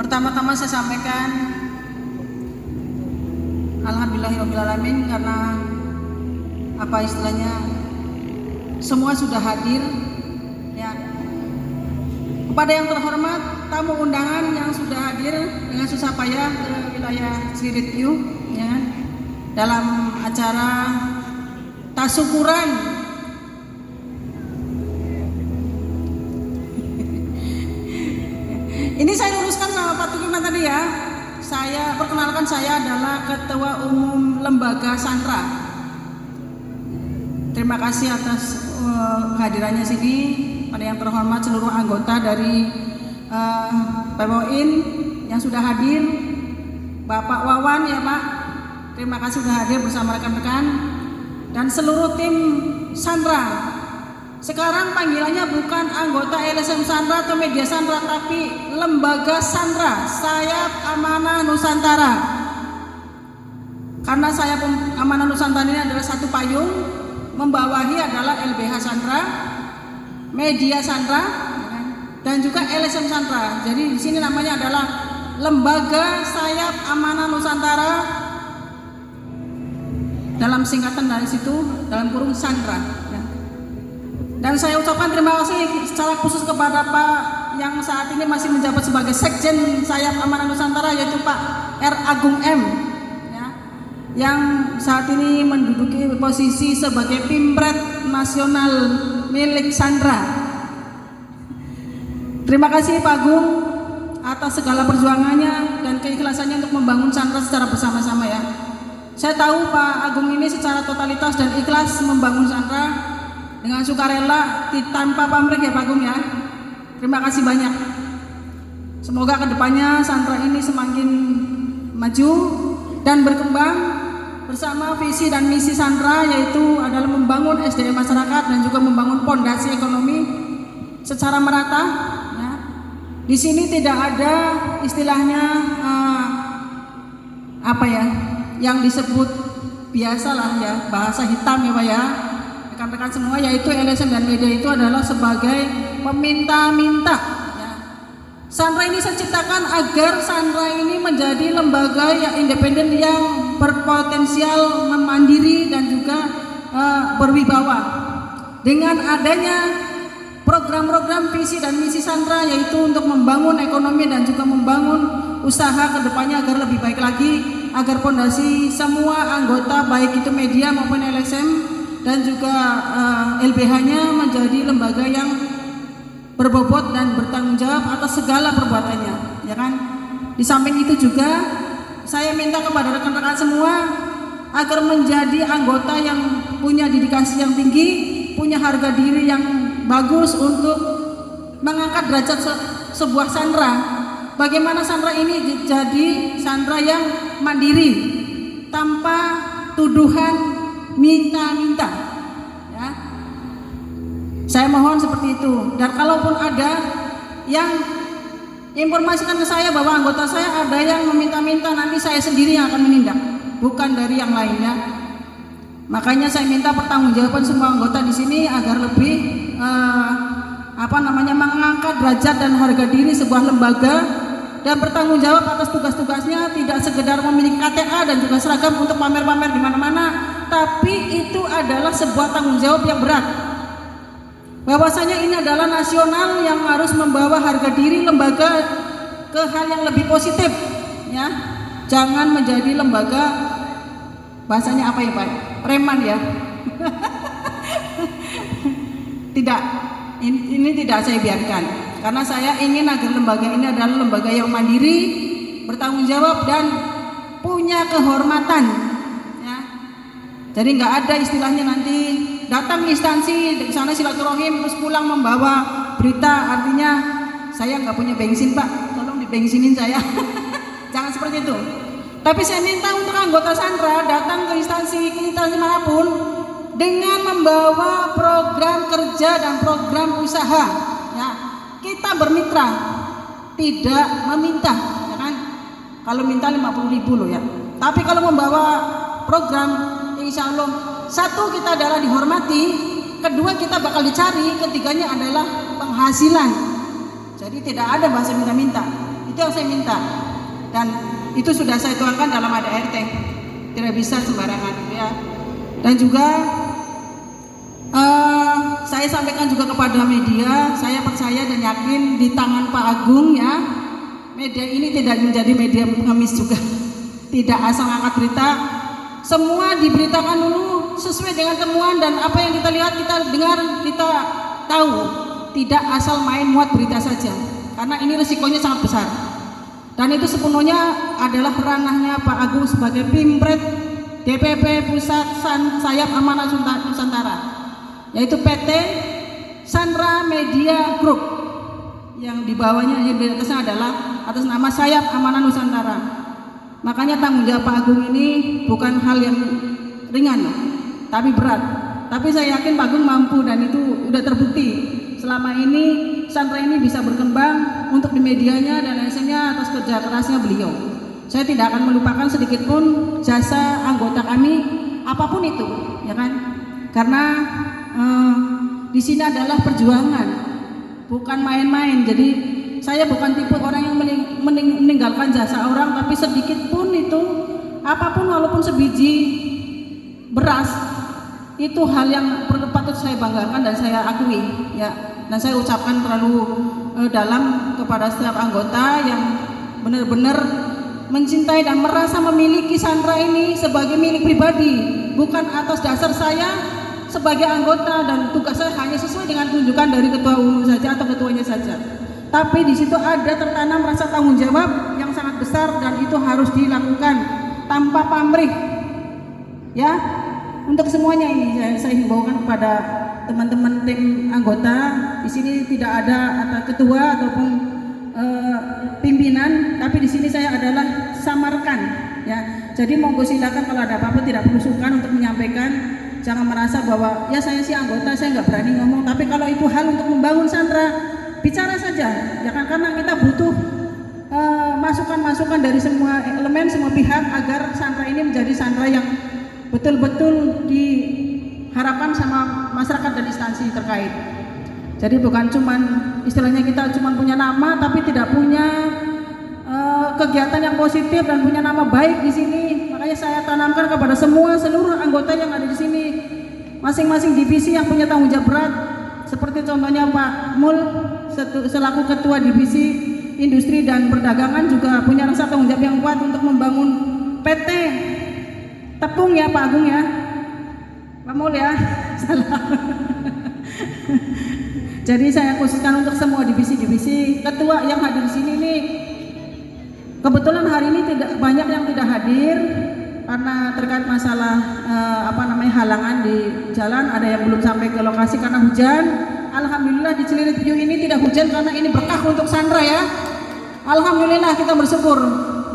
Pertama-tama saya sampaikan alhamdulillahirobbilalamin, karena apa istilahnya, semua sudah hadir ya. Kepada yang terhormat tamu undangan yang sudah hadir dengan susah payah ke wilayah Siritiu ya, dalam acara tasyukuran ini saya luruskan sama Pak Tukiman tadi ya. Saya perkenalkan, saya adalah Ketua Umum Lembaga Sandra. Terima kasih atas kehadirannya sini. Pada yang terhormat seluruh anggota dari PMOIN yang sudah hadir, Bapak Wawan ya Pak, terima kasih sudah hadir bersama rekan-rekan dan seluruh tim Sandra. Sekarang panggilannya bukan anggota LSM Sandra atau media Sandra, tapi Lembaga Sandra Sayap Amanah Nusantara. Karena Sayap Amanah Nusantara ini adalah satu payung, membawahi adalah LBH Sandra, media Sandra, dan juga LSM Sandra. Jadi di sini namanya adalah Lembaga Sayap Amanah Nusantara, dalam singkatan dari situ, dalam kurung Sandra. Dan saya ucapkan terima kasih secara khusus kepada Pak yang saat ini masih menjabat sebagai Sekjen Sayap Amanah Nusantara, yaitu Pak R. Agung M ya, yang saat ini menduduki posisi sebagai Pimpret Nasional milik Sandra. Terima kasih Pak Agung atas segala perjuangannya dan keikhlasannya untuk membangun Sandra secara bersama-sama ya. Saya tahu Pak Agung ini secara totalitas dan ikhlas membangun Sandra dengan sukarela tanpa pamrih ya Pak Agung ya. Terima kasih banyak. Semoga kedepannya Sandra ini semakin maju dan berkembang bersama visi dan misi Sandra, yaitu adalah membangun SDM masyarakat dan juga membangun fondasi ekonomi secara merata ya. Di sini tidak ada istilahnya apa ya yang disebut biasalah ya, bahasa hitam ya Pak ya, rekan-rekan semua, yaitu LSM dan media itu adalah sebagai peminta-minta ya. Sandra ini saya ciptakan agar Sandra ini menjadi lembaga yang independen, yang berpotensial mandiri dan juga berwibawa. Dengan adanya program-program visi dan misi Sandra, yaitu untuk membangun ekonomi dan juga membangun usaha kedepannya agar lebih baik lagi, agar fondasi semua anggota baik itu media maupun LSM dan juga LBH-nya menjadi lembaga yang berbobot dan bertanggung jawab atas segala perbuatannya ya kan. Di samping itu juga saya minta kepada rekan-rekan semua agar menjadi anggota yang punya dedikasi yang tinggi, punya harga diri yang bagus untuk mengangkat derajat sebuah Sandra. Bagaimana Sandra ini jadi Sandra yang mandiri tanpa tuduhan minta-minta ya. Saya mohon seperti itu. Dan kalaupun ada yang informasikan ke saya bahwa anggota saya ada yang meminta-minta, nanti saya sendiri yang akan menindak, bukan dari yang lainnya. Makanya saya minta pertanggungjawaban semua anggota di sini agar lebih mengangkat derajat dan harga diri sebuah lembaga dan bertanggung jawab atas tugas-tugasnya, tidak sekedar memiliki KTA dan juga seragam untuk pamer-pamer di mana-mana, tapi itu adalah sebuah tanggung jawab yang berat. Bahwasanya ini adalah nasional yang harus membawa harga diri lembaga ke hal yang lebih positif ya. Jangan menjadi lembaga, bahasanya apa ya Pak? Preman ya. Tidak, ini tidak saya biarkan. Karena saya ingin agar lembaga ini adalah lembaga yang mandiri, bertanggung jawab dan punya kehormatan ya. Jadi nggak ada istilahnya nanti datang instansi di sana silaturahim terus pulang membawa berita, artinya saya nggak punya bensin Pak, tolong dibensinin saya. Jangan seperti itu. Tapi saya minta untuk anggota Sandra datang ke instansi manapun dengan membawa program kerja dan program usaha ya. Kita bermitra, tidak meminta ya kan. Kalau minta 50.000 loh ya. Tapi kalau membawa program, insya Allah satu kita adalah dihormati, kedua kita bakal dicari, ketiganya adalah penghasilan. Jadi Jadi tidak ada bahasa minta-minta. Itu yang saya minta. Dan itu sudah saya tuangkan dalam ADART. Tidak bisa sembarangan ya. Dan juga saya sampaikan juga kepada media, saya percaya dan yakin di tangan Pak Agung ya, media ini tidak menjadi media pengemis juga. Tidak asal angkat berita, semua diberitakan dulu sesuai dengan temuan dan apa yang kita lihat, kita dengar, kita tahu. Tidak asal main muat berita saja, karena ini risikonya sangat besar. Dan itu sepenuhnya adalah ranahnya Pak Agung sebagai Pimpret DPP Pusat Sayap Amanah Nusantara, yaitu PT Sandra Media Group, yang di bawahnya, yang di atasnya adalah atas nama Sayap Amanah Nusantara. Makanya tanggung jawab Pak Agung ini bukan hal yang ringan, tapi berat. Tapi saya yakin Pak Agung mampu dan itu sudah terbukti. Selama ini Sandra ini bisa berkembang untuk di medianya dan lainnya atas kerja kerasnya beliau. Saya tidak akan melupakan sedikit pun jasa anggota kami apapun itu, ya kan? Karena di sini adalah perjuangan, bukan main-main. Jadi saya bukan tipe orang yang meninggalkan jasa orang, tapi sedikit pun itu, apapun walaupun sebiji beras, itu hal yang patut saya banggakan dan saya akui, ya. Dan saya ucapkan terlalu dalam kepada setiap anggota yang benar-benar mencintai dan merasa memiliki Sandra ini sebagai milik pribadi, bukan atas dasar saya sebagai anggota dan tugas saya hanya sesuai dengan tunjukan dari ketua umum saja atau ketuanya saja. Tapi di situ ada tertanam rasa tanggung jawab yang sangat besar dan itu harus dilakukan tanpa pamrih. Ya, untuk semuanya ini saya himbaukan kepada teman-teman tim anggota. Di sini tidak ada ketua ataupun pimpinan, tapi di sini saya adalah samarkan. Ya, jadi monggo silakan kalau ada apa-apa, tidak perlu sungkan untuk menyampaikan. Jangan merasa bahwa ya saya sih anggota, saya nggak berani ngomong. Tapi kalau itu hal untuk membangun Sandra, bicara saja, ya kan, karena kita butuh masukan-masukan dari semua elemen, semua pihak agar Sandra ini menjadi Sandra yang betul-betul diharapkan sama masyarakat dan instansi terkait. Jadi bukan cuman istilahnya kita cuman punya nama tapi tidak punya kegiatan yang positif dan punya nama baik di sini. Makanya saya tanamkan kepada seluruh anggota yang ada di sini, masing-masing divisi yang punya tanggung jawab berat. Seperti contohnya Pak Mul selaku ketua divisi industri dan perdagangan juga punya rasa tanggung jawab yang kuat untuk membangun PT Tepung ya Pak Agung ya, Pak Mul ya. Salam. Jadi saya khususkan untuk semua divisi-divisi ketua yang hadir di sini nih. Kebetulan hari ini tidak banyak yang tidak hadir karena terkait masalah halangan di jalan, ada yang belum sampai ke lokasi karena hujan. Alhamdulillah di Cilirit View ini tidak hujan karena ini berkah untuk Sandra ya. Alhamdulillah kita bersyukur.